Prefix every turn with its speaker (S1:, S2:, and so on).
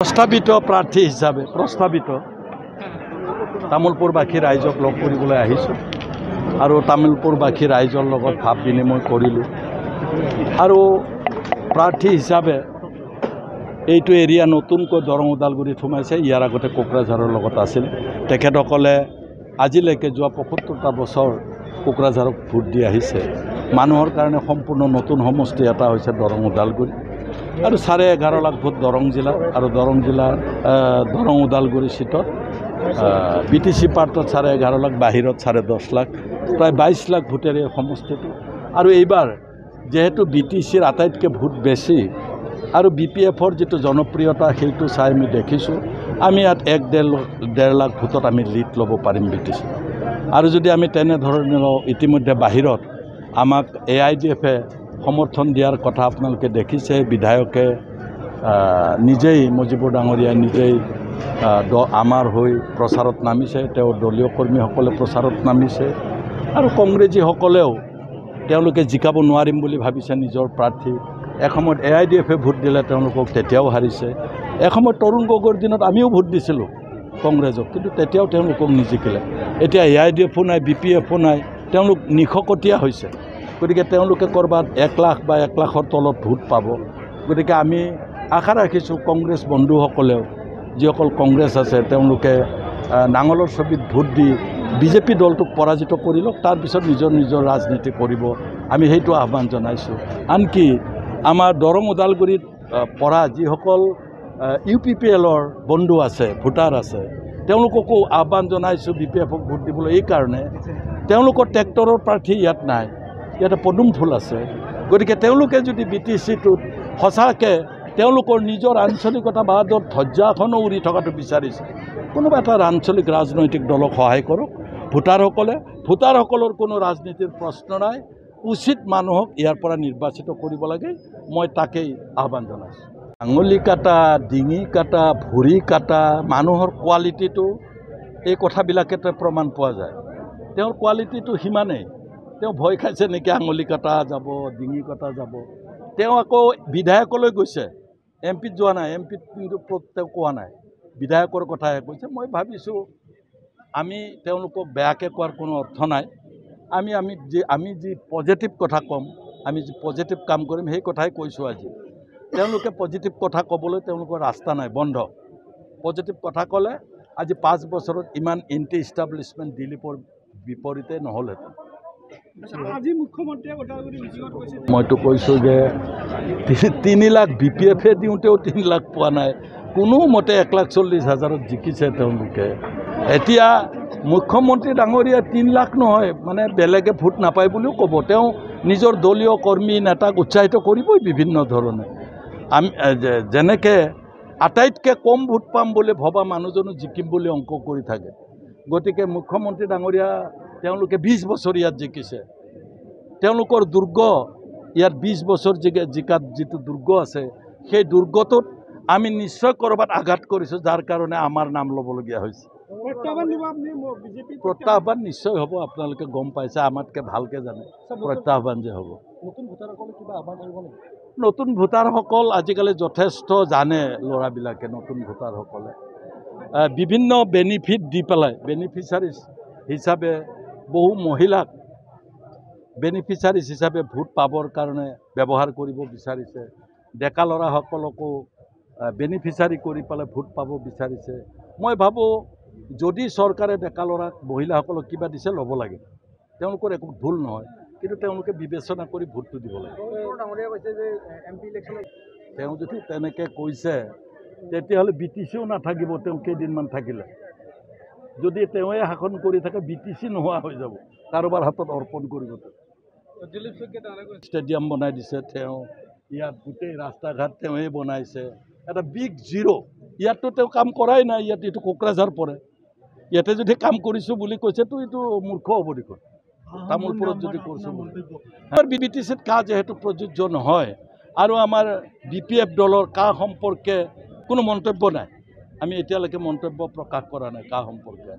S1: प्रस्तावित प्रार्थी हिसाबे प्रस्तावित तामुलपुरबासी राइजक लग কৰিবলৈ আহিছো আৰু तामुलपुरबासी राइजर লগত भाव विनिमय কৰিলো আৰু प्रार्थी हिसाबे এইটো এৰিয়া নতুনকৈ দৰং ওদালগুৰিত সোমাইছে ইয়াৰ আগতে কোকৰাঝাৰৰ লগত আছিল তেখেতসকলে আজিলৈকে যোৱা ৭৫টা বছৰ কোকৰাঝাৰক ভোট দি আহিছে মানুহৰ কাৰণে সম্পূৰ্ণ নতুন সমষ্টি এটা হৈছে দৰং ওদালগুৰি আৰু 11.5 লাখ ভোট দৰং জিলা আৰু দৰং জিলা দৰং ওদালগুৰি সিটত বিটিসি পাৰ্টত 11.5 লাখ বাহিৰত 10.5 লাখ প্ৰায় 22 লাখ ভোটেৰে সমষ্টিটো আৰু এইবাৰ যেহেতু বিটিসিৰ আটাইতকৈ ভোট বেছি আৰু বিপিএফৰ যেটো জনপ্ৰিয়তা সেইটো চাই আমি দেখিছো আমি ইয়াত 1.5 লাখ ভোটত আমি লিড ল'ব পাৰিম বিটিসি আৰু যদি আমি তেনে ধৰণৰ ইতিমধ্যে বাহিৰত আমাক এআইডিএফে সমৰ্থন দিয়াৰ কথা আপোনালোকে দেখিছে বিধায়কে নিজেই মজিবুৰ ডাঙৰীয়া নিজেই আমাৰ হৈ প্ৰচাৰত নামিছে তেওঁ দলীয় কৰ্মীসকলে প্ৰচাৰত নামিছে আৰু কংগ্ৰেছীসকলেও তেওঁলোকে জিকাব নোৱাৰিম বুলি ভাবিছে নিজৰ প্ৰাৰ্থী এসময়ত এআইডিএফে ভোট দিলে তেওঁলোকক তেতিয়াও হাৰিছে এসময়ত তৰুণ গগৈৰ দিনত আমিও ভোট দিছিলোঁ কংগ্ৰেছক কিন্তু তেতিয়াও তেওঁলোকক নিজিকিলে এতিয়া এআইডিএফো নাই বিপিএফো নাই তেওঁলোক নিখকটীয়া হৈছে গতিকে তেওঁলোকে কৰবাত 1 লাখ বা 1 লাখৰ তলত ভোট পাব গতিকে আমি আশা ৰাখিছোঁ কংগ্ৰেছ বন্ধুসকলেও যিসকল কংগ্ৰেছ আছে তেওঁলোকে নাঙলৰ ছবিত ভোট দি বিজেপি দলটোক পৰাজিত কৰি লওক তাৰ পিছত নিজৰ ৰাজনীতি কৰিব আমি সেইটো আহ্বান জনাইছোঁ আনকি আমাৰ দৰং ওদালগুৰিত পৰা যিসকল ইউপিপিএলৰ বন্ধু আছে ভোটাৰ আছে তেওঁলোককো আহ্বান জনাইছোঁ বিপিএফক ভোট দিবলৈ এই কাৰণে তেওঁলোকৰ ট্ৰেক্টৰৰ প্ৰাৰ্থী ইয়াত নাই ইয়াতে পদুম ফুল আছে গতিকে তেওঁলোকে যদি বিটিসিটোত সঁচাকৈ তেওঁলোকৰ নিজৰ আঞ্চলিকতা বাদত ধ্বজাখনো উৰি থকাটো বিচাৰিছে কোনোবা এটা আঞ্চলিক ৰাজনৈতিক দলক সহায় কৰক ভোটাৰসকলৰ কোনো ৰাজনীতিৰ প্ৰশ্ন নাই উচিত মানুহক ইয়াৰ পৰা নিৰ্বাচিত কৰিব লাগে মই তাকেই আহ্বান জনাইছোঁ আঙুলি কাটা ডিঙি কাটা ভৰি কাটা মানুহৰ কোৱালিটিটো এই কথাবিলাকতে প্ৰমাণ পোৱা যায় তেওঁৰ কোৱালিটিটো সিমানেই তেওঁ ভয় খাইছে নেকি আঙুলি কাটা যাব ডিঙি কাটা যাব তেওঁ আকৌ বিধায়কলৈ গৈছে এমপিত যোৱা নাই এমপিত কিন্তু তেওঁ কোৱা নাই বিধায়কৰ কথাহে কৈছে মই ভাবিছোঁ আমি তেওঁলোকক বেয়াকৈ কোৱাৰ কোনো অৰ্থ নাই আমি যি পজিটিভ কথা ক'ম আমি যি পজিটিভ কাম কৰিম সেই কথাই কৈছোঁ আজি তেওঁলোকে পজিটিভ কথা ক'বলৈ তেওঁলোকৰ ৰাস্তা নাই বন্ধ পজিটিভ কথা ক'লে আজি 5 বছৰত ইমান এণ্টি ইষ্টাব্লিছমেণ্ট দিলীপৰ বিপৰীতে নহ'লহেঁতেন আজি মুখ্যমন্ত্ৰীয়ে মইতো কৈছোঁ যে 3 লাখ বিপিএফে দিওঁতেও 3 লাখ পোৱা নাই কোনো মতে 1,40,000ত জিকিছে তেওঁলোকে এতিয়া মুখ্যমন্ত্ৰী ডাঙৰীয়া 3 লাখ নহয় মানে বেলেগে ভোট নাপায় বুলিও ক'ব তেওঁ নিজৰ দলীয় কৰ্মী নেতাক উৎসাহিত কৰিবই বিভিন্ন ধৰণে আমি যেনেকৈ আটাইতকৈ কম ভোট পাম বুলি ভবা মানুহজনো জিকিম বুলি অংক কৰি থাকে গতিকে মুখ্যমন্ত্ৰী ডাঙৰীয়া তেওঁলোকে 20 বছৰ ইয়াত জিকিছে তেওঁলোকৰ দুৰ্গ ইয়াত 20 বছৰ জিকাত যিটো দুৰ্গ আছে সেই দুৰ্গটোত আমি নিশ্চয় কৰবাত আঘাত কৰিছোঁ যাৰ কাৰণে আমাৰ নাম ল'বলগীয়া হৈছে প্ৰত্যাহ্বান নিশ্চয় হ'ব আপোনালোকে গম পাইছে আমাতকৈ ভালকৈ জানে প্ৰত্যাহ্বান যে হ'ব নতুন ভোটাৰসকল আজিকালি যথেষ্ট জানে ল'ৰাবিলাকে নতুন ভোটাৰসকলে বিভিন্ন বেনিফিট দি পেলাই বেনিফিচাৰিজ হিচাপে বহু মহিলাক বেনিফিচাৰিজ হিচাপে ভোট পাবৰ কাৰণে ব্যৱহাৰ কৰিব বিচাৰিছে ডেকা ল'ৰাসকলকো বেনিফিচাৰি কৰি পেলাই ভোট পাব বিচাৰিছে মই ভাবোঁ যদি চৰকাৰে ডেকা ল'ৰাক মহিলাসকলক কিবা দিছে ল'ব লাগে তেওঁলোকৰ একো ভুল নহয় কিন্তু তেওঁলোকে বিবেচনা কৰি ভোটটো দিব লাগে তেওঁ যদি তেনেকৈ কৈছে তেতিয়াহ'লে বিটিসিও নাথাকিব তেওঁ কেইদিনমান থাকিলে যদি তেওঁৱে শাসন কৰি থাকে বিটিসি নোহোৱা হৈ যাব কাৰোবাৰ হাতত অৰ্পণ কৰিব ষ্টেডিয়াম বনাই দিছে তেওঁ ইয়াত গোটেই ৰাস্তা ঘাট তেওঁৱে বনাইছে এটা বিগ জিৰ' ইয়াততো তেওঁ কাম কৰাই নাই ইয়াত এইটো কোকৰাঝাৰ পৰে ইয়াতে যদি কাম কৰিছোঁ বুলি কৈছেতো এইটো মূৰ্খ হ'ব দেখোন তামোলপুৰত যদি কৰিছোঁ আমাৰ বিটিসিত কা যেহেতু প্ৰযোজ্য নহয় আৰু আমাৰ বিপিএফ দলৰ কা সম্পৰ্কে কোনো মন্তব্য নাই আমি এতিয়ালৈকে মন্তব্য প্ৰকাশ কৰা নাই কা সম্পৰ্কে